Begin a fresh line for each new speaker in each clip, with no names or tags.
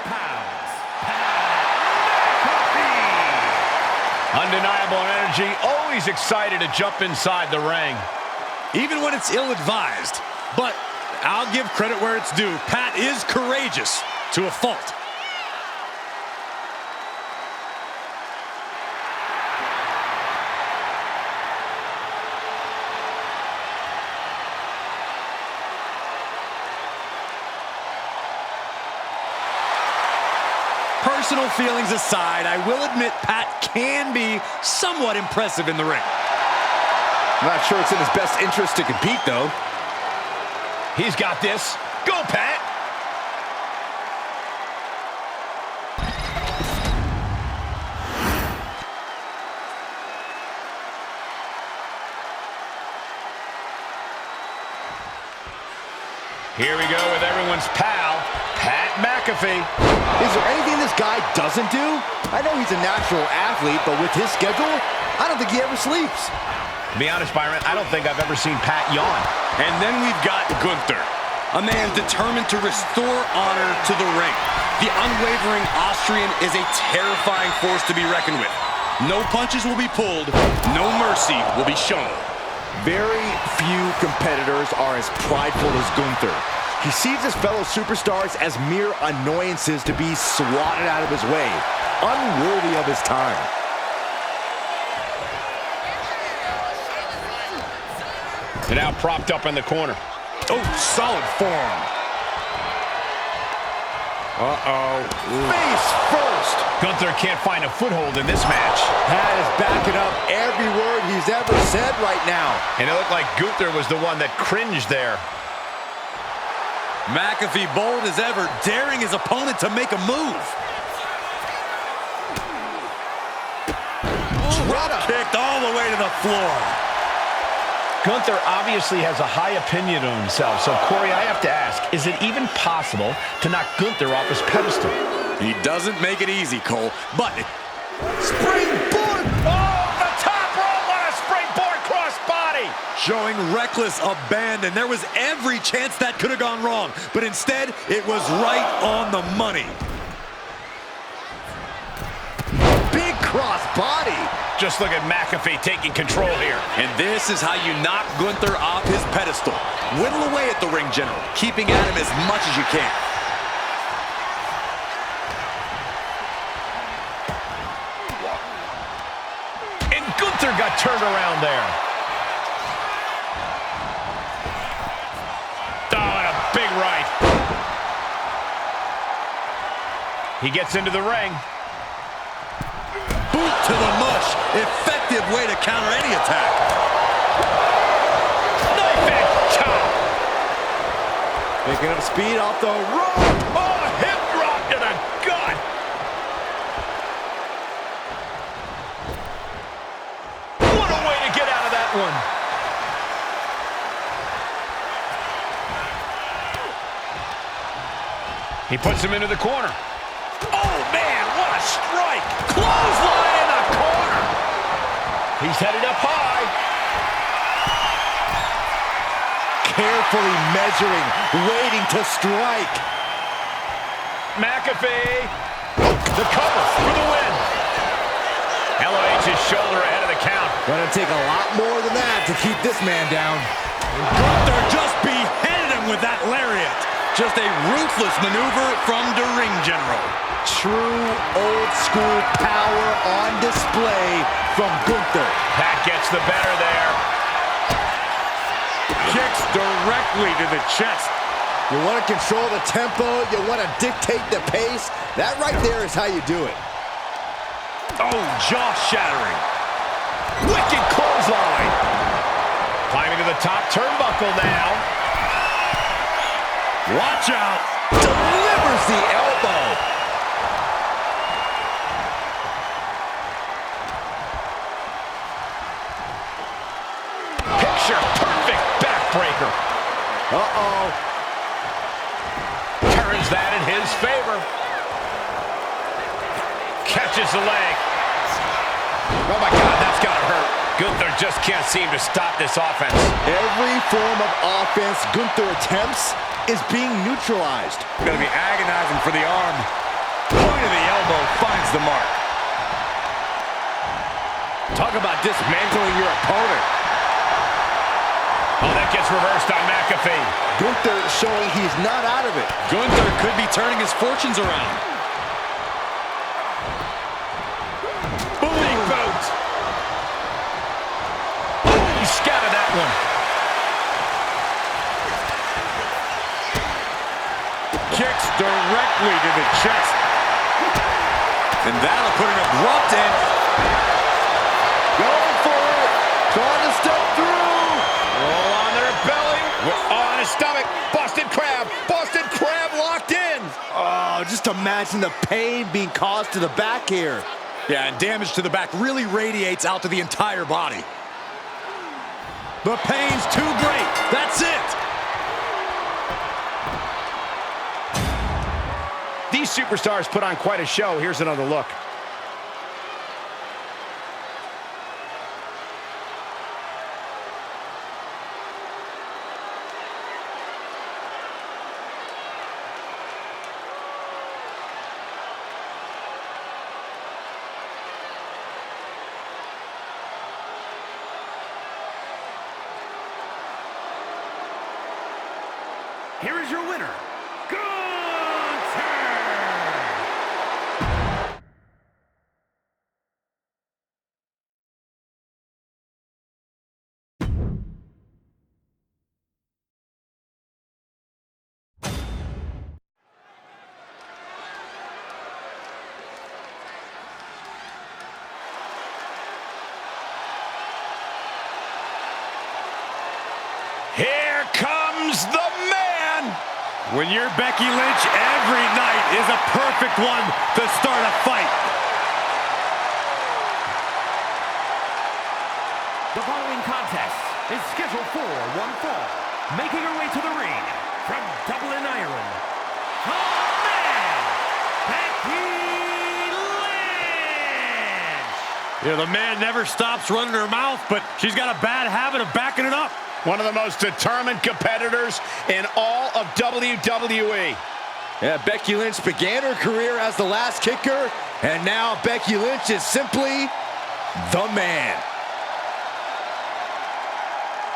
pounds, Pat.
Undeniable energy, always excited to jump inside the ring.
Even when it's ill-advised. But I'll give credit where it's due. Pat is courageous to a fault. Personal feelings aside, I will admit Pat can be somewhat impressive in the ring.
I'm not sure it's in his best interest to compete, though.
He's got this. Go, Pat! Here we go with everyone's pal, Pat McAfee.
Is there anything this guy doesn't do? I know he's a natural athlete, but with his schedule, I don't think he ever sleeps.
To be honest, Byron, I don't think I've ever seen Pat yawn.
And then we've got Gunther, a man determined to restore honor to the ring. The unwavering Austrian is a terrifying force to be reckoned with. No punches will be pulled, no mercy will be shown.
Very few competitors are as prideful as Gunther. He sees his fellow superstars as mere annoyances to be swatted out of his way, unworthy of his time.
And now propped up in the corner.
Oh, solid form. Uh-oh.
Face first.
Gunther can't find a foothold in this match.
Pat is backing up every word he's ever said right now.
And it looked like Gunther was the one that cringed there.
McAfee bold as ever, daring his opponent to make a move. Drop kicked all the way to the floor.
Gunther obviously has a high opinion of himself, so Corey, I have to ask, is it even possible to knock Gunther off his pedestal?
He doesn't make it easy, Cole, but...
Springboard!
Oh, the top rope on a springboard crossbody!
Showing reckless abandon. There was every chance that could have gone wrong, but instead, it was right on the money.
Big crossbody!
Just look at McAfee taking control here.
And this is how you knock Gunther off his pedestal. Whittle away at the ring general, keeping at him as much as you can.
And Gunther got turned around there. Oh, and a big right. He gets into the ring.
Boot to the mush. Effective way to counter any attack.
Knife edge chop.
Picking up speed off the rope.
Oh, hip drop to the gut. What a way to get out of that one. He puts him into the corner. Oh, man, what a strike. Clothesline in the corner. He's headed up high.
Carefully measuring, waiting to strike.
McAfee. The cover for the win. LOH's shoulder ahead of the count.
Gonna take a lot more than that to keep this man down.
Gunther just beheaded him with that lariat. Just a ruthless maneuver from the ring general.
True old school power on display from Gunther.
Pat gets the better there.
Kicks directly to the chest.
You want to control the tempo, you want to dictate the pace. That right there is how you do it.
Oh, jaw-shattering.
Wicked clothesline. Climbing to the top turnbuckle now.
Watch out.
Delivers the elbow.
Picture perfect backbreaker.
Uh-oh.
Turns that in his favor. Catches the leg. Oh my God, that's gotta hurt. Gunther just can't seem to stop this offense.
Every form of offense Gunther attempts is being neutralized.
Gonna be agonizing for the arm. Point of the elbow finds the mark.
Talk about dismantling your opponent.
Oh, that gets reversed on McAfee.
Gunther showing he's not out of it.
Gunther could be turning his fortunes around.
Big boot. Oh, he scattered that one.
Kicks directly to the chest. And that'll put an abrupt end.
Going for it. Trying to step through.
Roll on their belly. On his stomach. Busted crab. Busted crab locked in.
Oh, just imagine the pain being caused to the back here.
Yeah, and damage to the back really radiates out to the entire body. The pain's too great. That's it.
These superstars put on quite a show. Here's another look.
Here is your winner, Gunther!
Here comes the man.
When you're Becky Lynch, every night is a perfect one to start a fight.
The following contest is scheduled for one fall. Making her way to the ring from Dublin, Ireland, the man, Becky Lynch!
You know, the man never stops running her mouth, but she's got a bad habit of backing it up.
One of the most determined competitors in all of WWE.
Yeah, Becky Lynch began her career as the last kicker, and now Becky Lynch is simply the man.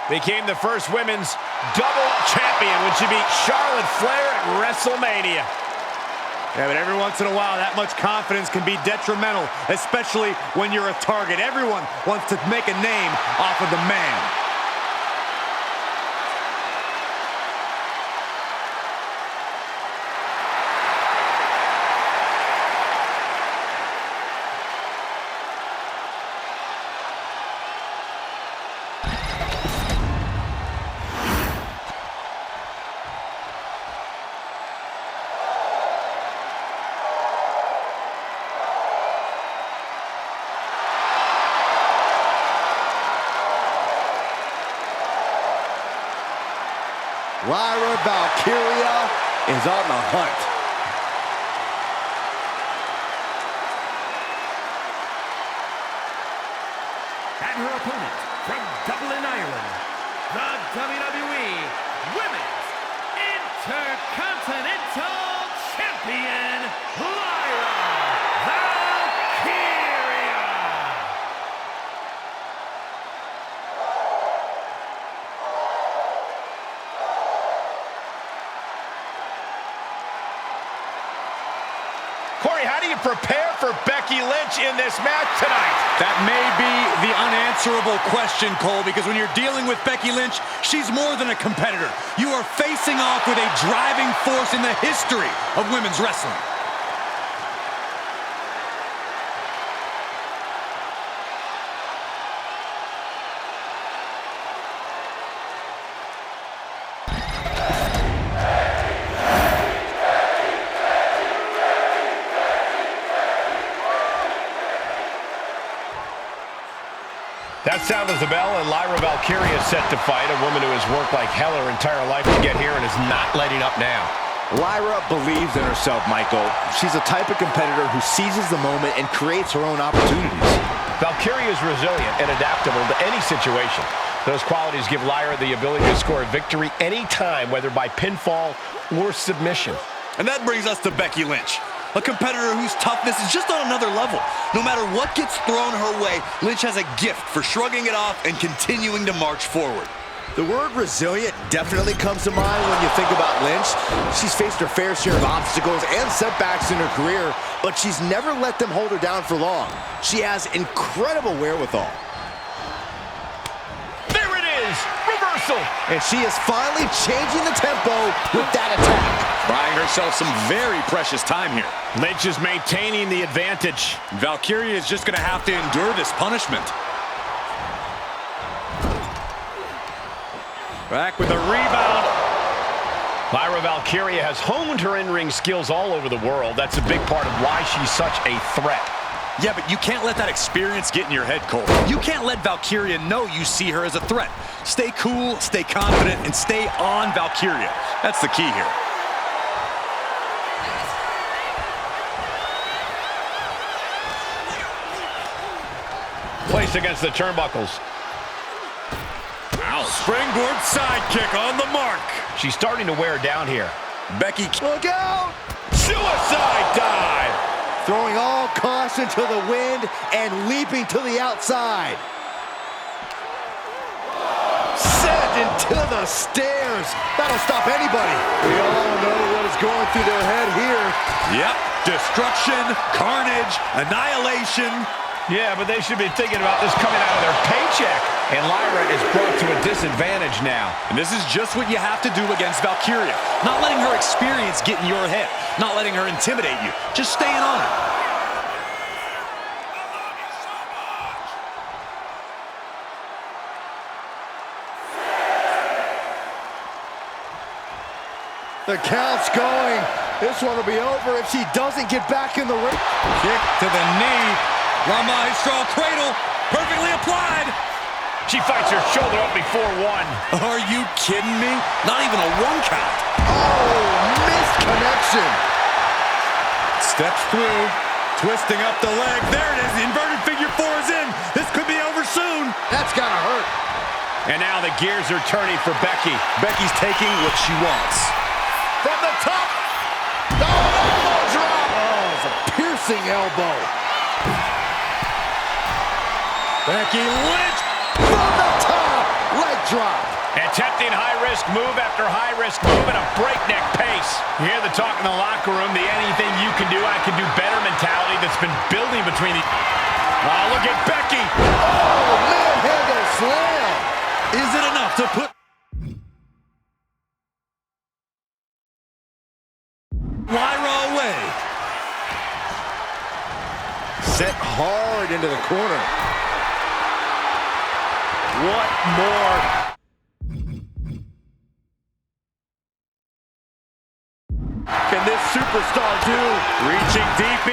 Became the first women's double champion when she beat Charlotte Flair at WrestleMania.
Yeah, but every once in a while, that much confidence can be detrimental, especially when you're a target. Everyone wants to make a name off of the man.
Lyra Valkyria is on the hunt.
And her opponent from Dublin, Ireland, the WWE Women's Intercontinental Champion, Lyra Valkyria!
Corey, how do you prepare for Becky Lynch in this match tonight?
That may be the unanswerable question, Cole, because when you're dealing with Becky Lynch, she's more than a competitor. You are facing off with a driving force in the history of women's wrestling.
That sound is the bell, and Lyra Valkyria is set to fight, a woman who has worked like hell her entire life to get here and is not letting up now.
Lyra believes in herself, Michael. She's a type of competitor who seizes the moment and creates her own opportunities.
Valkyria is resilient and adaptable to any situation. Those qualities give Lyra the ability to score a victory anytime, whether by pinfall or submission.
And that brings us to Becky Lynch. a competitor whose toughness is just on another level. No matter what gets thrown her way, Lynch has a gift for shrugging it off and continuing to march forward.
The word resilient definitely comes to mind when you think about Lynch. She's faced her fair share of obstacles and setbacks in her career, but she's never let them hold her down for long. She has incredible wherewithal.
There it is! Reversal!
And she is finally changing the tempo with that attack.
Buying herself some very precious time here.
Lynch is maintaining the advantage.
Valkyria is just going to have to endure this punishment.
Back with a rebound. Lyra Valkyria has honed her in-ring skills all over the world. That's a big part of why she's such a threat.
Yeah, but you can't let that experience get in your head, Cole. You can't let Valkyria know you see her as a threat. Stay cool, stay confident, and stay on Valkyria. That's the key here.
Placed against the turnbuckles.
Springboard sidekick on the mark.
She's starting to wear down here.
Becky,
Look out!
suicide dive.
Throwing all caution to the wind and leaping to the outside. Sent into the stairs. That'll stop anybody. We all know what is going through their head here.
Yep, destruction, carnage, annihilation.
Yeah, but they should be thinking about this coming out of their paycheck. And Lyra is brought to a disadvantage now.
And this is just what you have to do against Valkyria. Not letting her experience get in your head. Not letting her intimidate you. Just staying on her.
The count's going. This one will be over if she doesn't get back in the ring.
Kick to the knee. La Maestro cradle. Perfectly applied.
She fights her shoulder up before one.
Are you kidding me? Not even a one count.
Oh, missed connection.
Steps through. Twisting up the leg. There it is. The inverted figure four is in. This could be over soon.
That's gotta hurt.
And now the gears are turning for Becky.
Becky's taking what she wants.
From the top. Oh, elbow drop. Oh, it's a piercing elbow.
Becky Lynch.
From the top. Leg drop.
Attempting high-risk move after high-risk move at a breakneck pace. You hear the talk in the locker room, the anything you can do, I can do better mentality that's been building between the... Oh, look at Becky.
Oh, manhandle slam.
Is it enough to put Lyra away?
Set hard into the corner.
What more?
Can this superstar do?
Reaching deep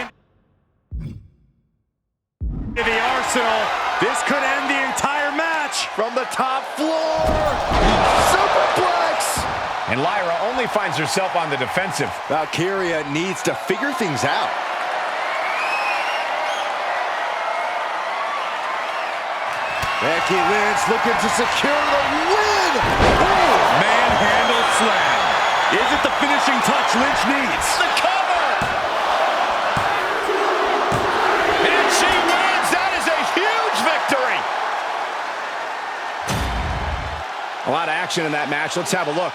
into the arsenal. This could end the entire match.
From the top floor. Superplex.
And Lyra only finds herself on the defensive.
Valkyria needs to figure things out. Becky Lynch looking to secure the win. Oh,
Manhandle slam. Is it the finishing touch Lynch needs?
The cover! And she wins! That is a huge victory! A lot of action in that match. Let's have a look.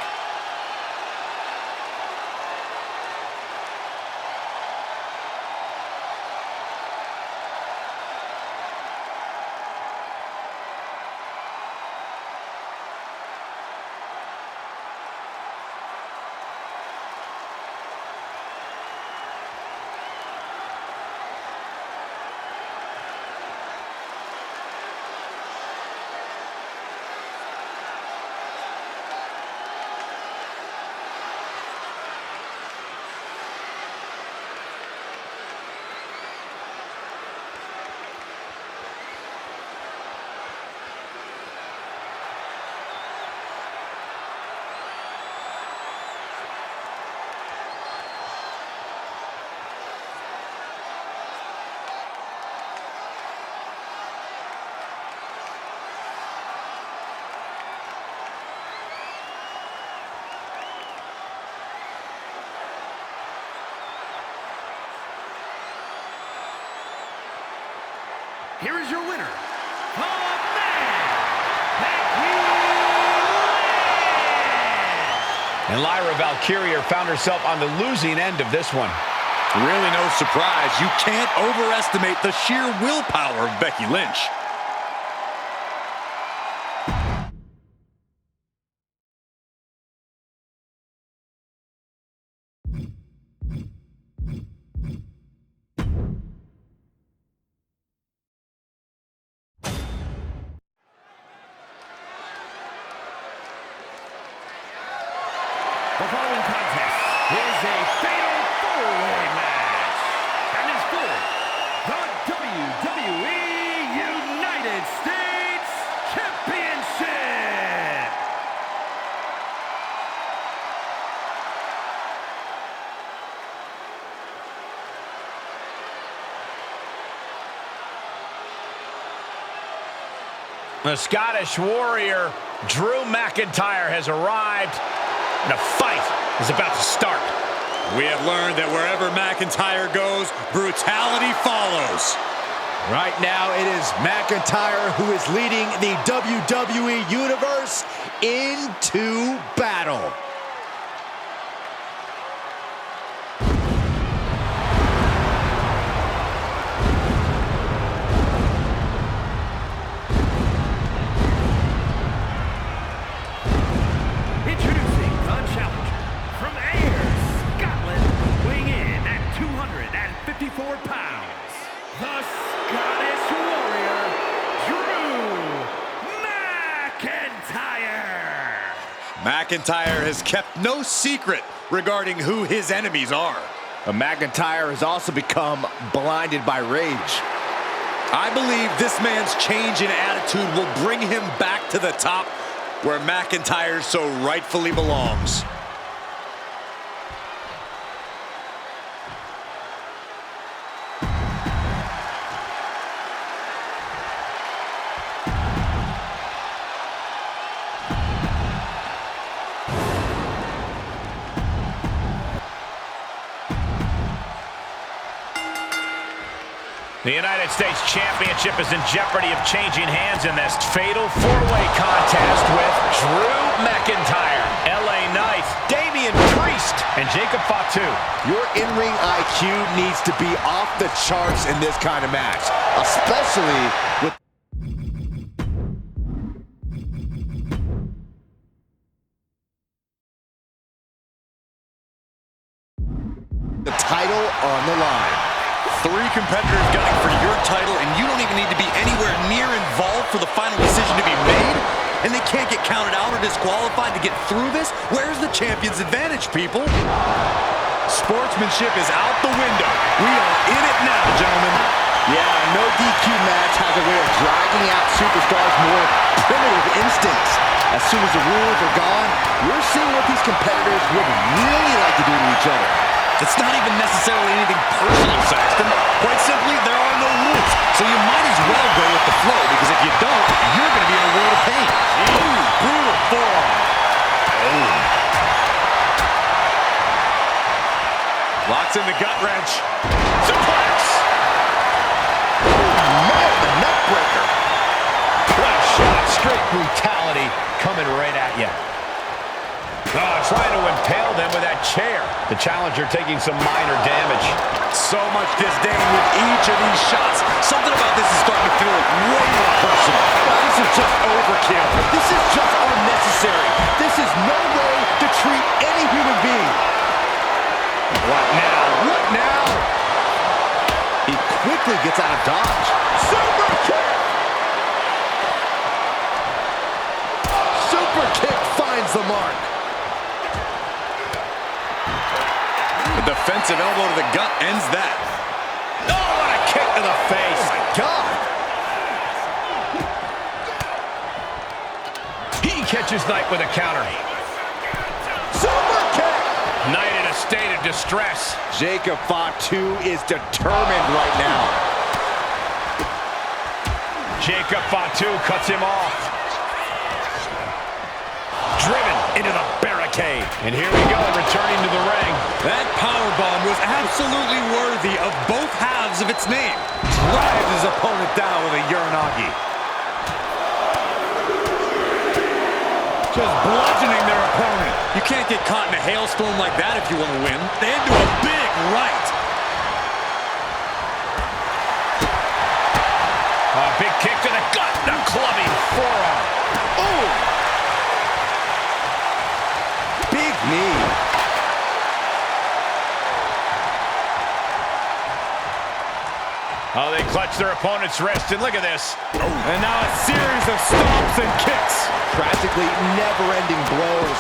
here is your winner, the man, Becky Lynch.
And Lyra Valkyria found herself on the losing end of this one.
Really no surprise. You can't overestimate the sheer willpower of Becky Lynch.
The following contest is a fatal four-way match and is for the WWE United States Championship.
The Scottish Warrior, Drew McIntyre, has arrived. And a fight is about to start.
We have learned that wherever McIntyre goes, brutality follows.
Right now, it is McIntyre who is leading the WWE Universe into battle.
Introducing the challenger from Ayr, Scotland, weighing in at 254 pounds, the Scottish Warrior, Drew McIntyre.
McIntyre has kept no secret regarding who his enemies are.
But McIntyre has also become blinded by rage.
I believe this man's change in attitude will bring him back to the top where McIntyre so rightfully belongs.
The United States Championship is in jeopardy of changing hands in this fatal four-way contest with Drew McIntyre, LA Knight, Damian Priest, and Jacob Fatu.
Your in-ring IQ needs to be off the charts in this kind of match, especially with the title on the line.
3 competitors gunning for your title, and you don't even need to be anywhere near involved for the final decision to be made, and they can't get counted out or disqualified to get through this? Where's the champion's advantage, people? Sportsmanship is out the window. We are in it now, gentlemen.
Yeah, no DQ match has a way of dragging out superstars' more primitive instincts. As soon as the rules are gone, we're seeing what these competitors would really like to do to each other.
It's not even necessarily anything personal, Saxton. Quite simply, there are no rules. So you might as well go with the flow, because if you don't, you're going to be in a world of pain. Ooh, brutal forearm. Oh. Locks in the gut wrench. Suplex!
Man, the neck breaker.
What a shot. Straight brutality coming right at you. Trying to impale them with that chair. The challenger taking some minor damage.
So much disdain with each of these shots. Something about this is starting to feel way more personal.
This is just overkill. This is just unnecessary. This is no way to treat any human being.
What now? What now?
He quickly gets out of dodge. Super kick! Super kick finds the mark.
The defensive elbow to the gut ends that.
Oh, what a kick to the face.
Oh, my God.
He catches Knight with a counter.
Super kick!
Knight in a state of distress.
Jacob Fatu is determined right now.
Jacob Fatu cuts him off. Driven into the barricade. And here we go, returning to the ring.
That powerbomb was was absolutely worthy of both halves of its name.
Drives his opponent down with a Uranagi.
Just bludgeoning their opponent.
You can't get caught in a hailstorm like that if you want to win. They into a big right.
A big kick to the gut. The clubbing forearm.
Ooh! Big knee.
Oh, they clutch their opponent's wrist, and look at this.
And now a series of stomps and kicks. Practically never-ending blows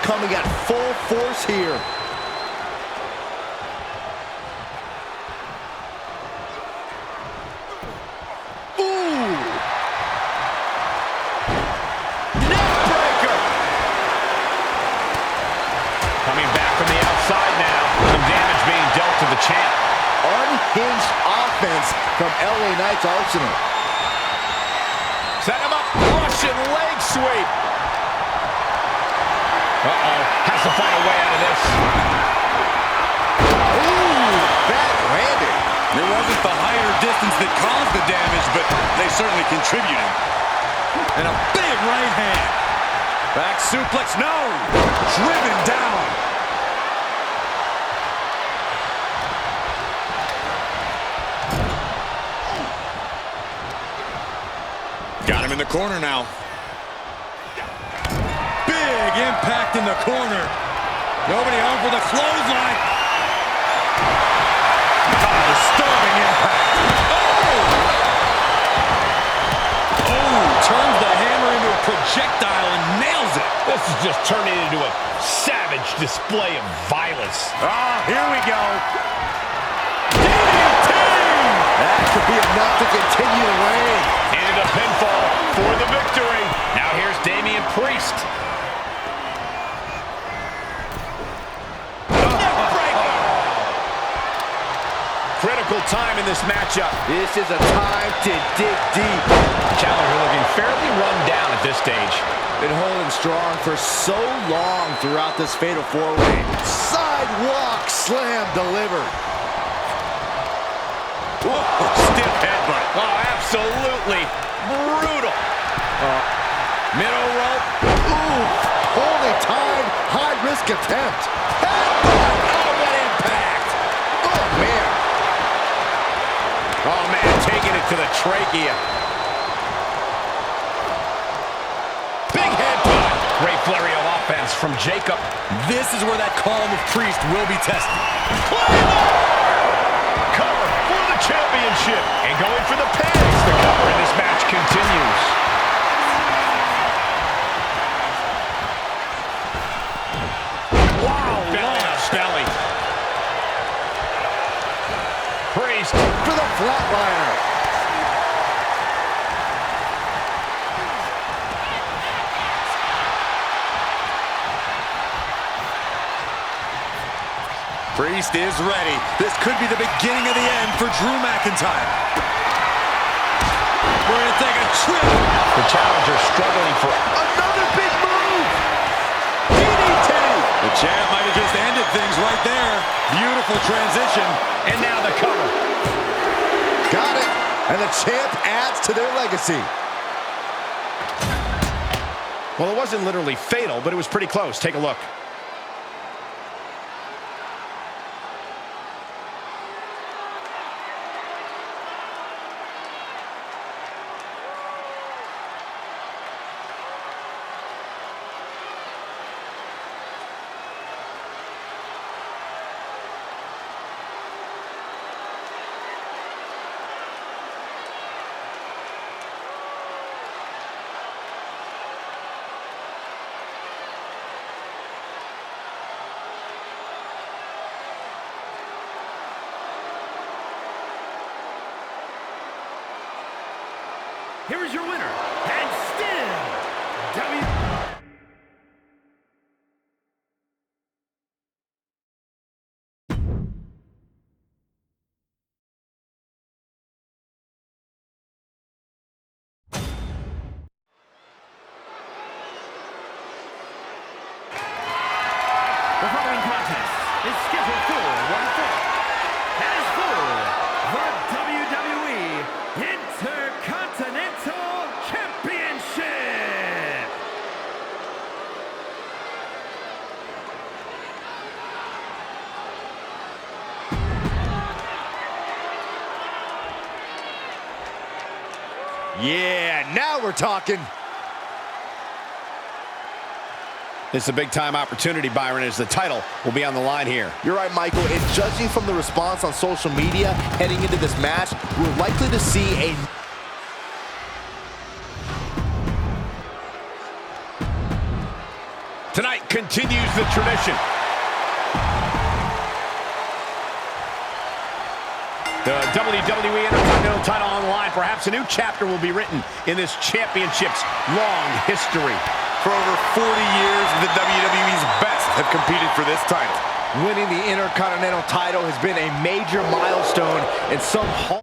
coming at full force here. Ooh! Neckbreaker!
Coming back from the outside now. Some damage being dealt to the champ.
Unhinged offense from LA Knight's arsenal.
Set him up. Russian leg sweep. Uh-oh. Has to find a way out of this.
Ooh! Back landed.
It wasn't the height or distance that caused the damage, but they certainly contributed. And a big right hand. Back suplex, no! Driven down. Got him in the corner now. Big impact in the corner. Nobody home for the clothesline. Disturbing impact. Oh, turns the hammer into a projectile and nails it.
This is just turning into a savage display of violence.
Here we go. DDT! That could be enough to continue the reign.
And a pinfall for the victory. Now here's Damian Priest. Critical time in this matchup.
This is a time to dig deep.
Challenger looking fairly run down at this stage.
Been holding strong for so long throughout this fatal four-way. Sidewalk slam delivered.
Whoa, stiff headbutt. Oh, absolutely brutal.
Middle rope.
Ooh, holy time, high-risk attempt. Headbutt! Oh, what impact! Oh, man.
Oh, man, taking it to the trachea. Big headbutt. Great flurry of offense from Jacob.
This is where that calm of Priest will be tested.
Cover for the championship. And going for the pins. The cover in this match continues. Wow, belly. Priest
For the flatliner.
Priest is ready. This could be the beginning of the end for Drew McIntyre. We're going to take a trip.
The challenger struggling for
Another big move. DDT.
The champ might have just ended things right there. Beautiful transition.
and now the cover.
Got it. And the champ adds to their legacy.
Well, it wasn't literally fatal, but it was pretty close. Take a look.
Here is your winner, and still The following contest is scheduled for one fall.
we're talking.
This is a big-time opportunity, Byron, as the title will be on the line here.
You're right, Michael. And judging from the response on social media heading into this match, we're likely to see a...
Tonight continues the tradition. The WWE Intercontinental title on the line. Perhaps a new chapter will be written in this championship's long history.
For over 40 years, the WWE's best have competed for this title.
Winning the Intercontinental title has been a major milestone in some Hall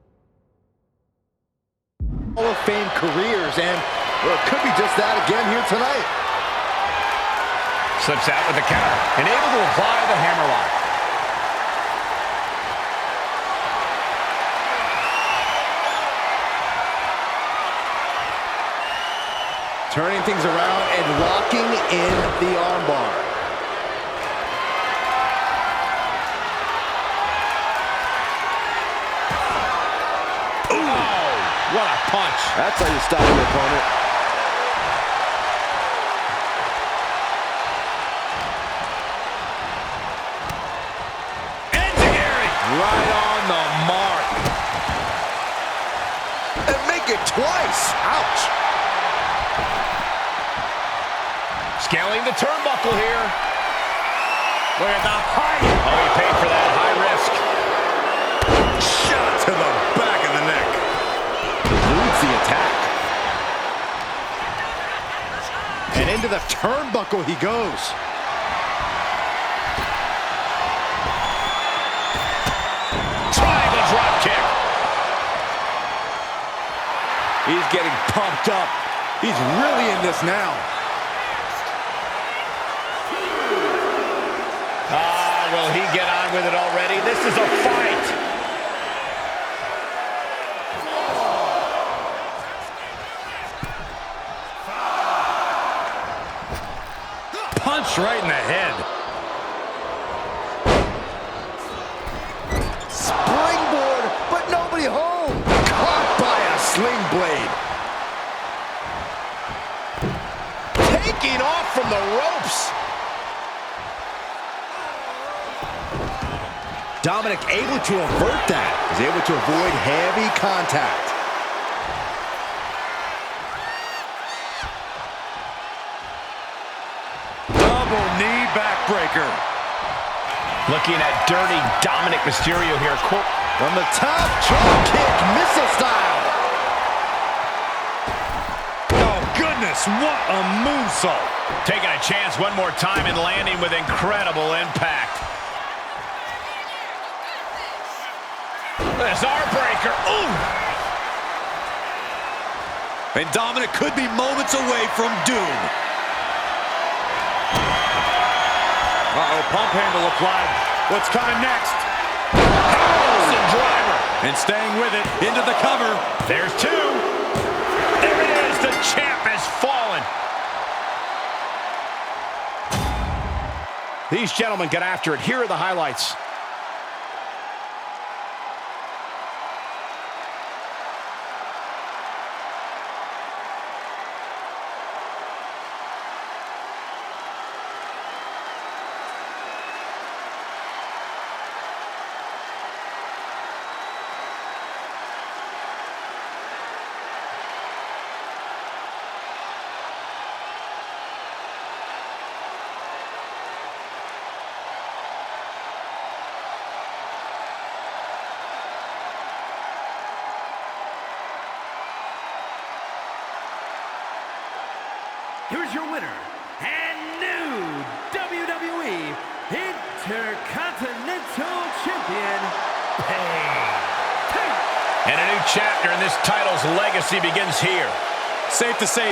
of Fame careers, and well, it could be just that again here tonight.
Slips out with the counter and able to apply the hammerlock.
Turning things around and locking in the armbar.
Oh, what a punch.
That's how you stop your opponent.
Enziguri.
Right on the mark. And make it twice. Ouch.
Scaling the turnbuckle here. Look at the height. Oh, he paid for that high risk.
Shot to the back of the neck.
Eludes the attack. And into the turnbuckle he goes.
Triangle drop kick.
He's getting pumped up. He's really in this now.
Will he get on with it already? This is a fight.
Punch right in the head.
Springboard, but nobody home. Caught by a sling blade.
Taking off from the ropes.
Dominic able to avert that. He's able to avoid heavy contact.
Double knee backbreaker.
Looking at dirty Dominic Mysterio here.
From the top, drop kick, missile style.
Oh, goodness, what a moonsault.
Taking a chance one more time and landing with incredible impact. This arm-breaker. Ooh!
And Dominic could be moments away from doom. Uh-oh, pump handle applied. What's coming next?
Harrison driver.
And staying with it, into the cover.
There's two. There it is. The champ has fallen. These gentlemen get after it. Here are the highlights.
Here's your winner, and new WWE Intercontinental Champion, Penta.
And a new chapter in this title's legacy begins here.
Safe to say,